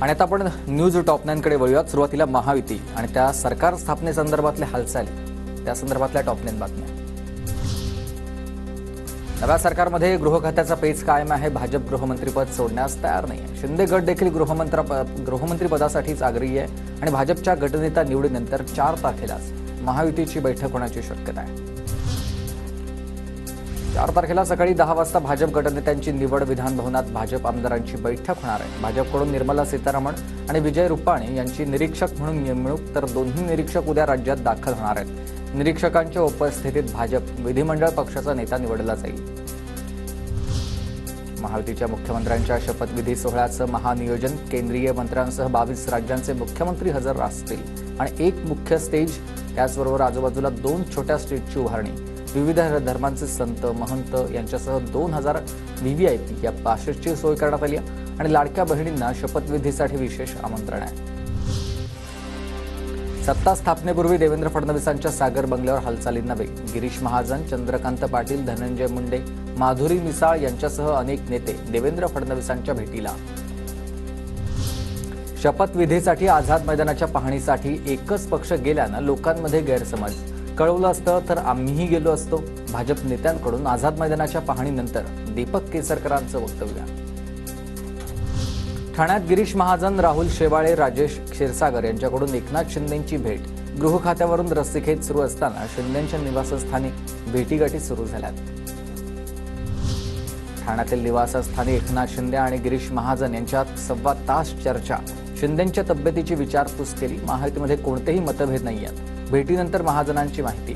आणि आता आपण न्यूज टॉप 9 कडे वळूयात। सुरुवातीला महायुती आणि त्या सरकार स्थापनेसंदर्भातल्या हालचाली, त्या संदर्भातल्या टॉप 9 बातम्या। नव्या सरकारमध्ये गृह खात्याचा पेच कायम आहे। भाजप गृहमंत्रीपद सोडण्यास तयार नाही। शिंदे गट देखील गृहमंत्री पदासाठीच आग्रही आहे आणि भाजपच्या गटनेता निवडीनंतर 4 तारखेलाच महायुतीची बैठक होण्याची शक्यता आहे। 4 तारखेला सकाळी 10 वाजता भाजप गटनेत्यांची निवड विधान भवनात भाजप आमदारांची बैठक होणार आहे। भाजपकडून निर्मला सीतारामन आणि विजय रुपाणी यांची निरीक्षक म्हणून नेमणूक, तर दोन्ही निरीक्षक उद्या राज्यात दाखल होणार आहेत। निरीक्षकांच्या उपस्थितीत भाजप विधिमंडळ पक्षाचा नेता निवडला जाईल। महायुतीच्या मुख्यमंत्र्यांच्या शपथविधी सोहळ्याचं महानियोजन केंद्रीय मंत्र्यांसह 22 राज्यांचे मुख्यमंत्री हजर असतील आणि एक मुख्य स्टेज, त्याचबरोबर आजूबाजूला 2 छोट्या स्टेजची उभारणी, विविध धर्मांचे संत महंत यांच्यासह 2000 व्हीव्हीआयपी या पासेसची सोय करण्यात आली आहे आणि लाडक्या बहिणींना शपथविधीसाठी विशेष आमंत्रण आहे। सत्ता स्थापनेपूर्वी देवेंद्र फडणवीसांच्या सागर बंगल्यावर हालचालींना वेग। गिरीश महाजन, चंद्रकांत पाटील, धनंजय मुंडे, माधुरी मिसाळ यांच्यासह अनेक नेते देवेंद्र फडणवीसांच्या भेटीला। शपथविधीसाठी आझाद मैदानाच्या पाहणीसाठी एकच पक्ष गेल्यानं लोकांमध्ये गैरसमज। कळवलं असतं तर आम्हीही गेलो असतो। भाजप नेत्यांकडून आझाद मैदानाच्या पाहणीनंतर दीपक केसरकरांचं वक्तव्य। ठाण्यात गिरीश महाजन, राहुल शेवाळे, राजेश क्षीरसागर यांच्याकडून एकनाथ शिंदेंची भेट। गृह खात्यावरून रस्सीखेच सुरू असताना शिंदेंच्या निवासस्थानी भेटीगाठी सुरू झाल्यात। ठाण्यातील निवासस्थानी एकनाथ शिंदे आणि गिरीश महाजन यांच्यात 1.25 तास चर्चा। शिंदेंच्या तब्येतीची विचारपूस केली। महायुतीमध्ये कोणतेही मतभेद नाहीयेत। भेटीनंतर महाजनांची माहिती।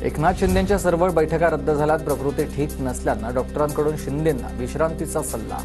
एकनाथ शिंदेंच्या सर्व बैठका रद्द झाल्यात। प्रकृती ठीक नसल्यानं डॉक्टरांकडून शिंदेंना विश्रांतीचा सल्ला।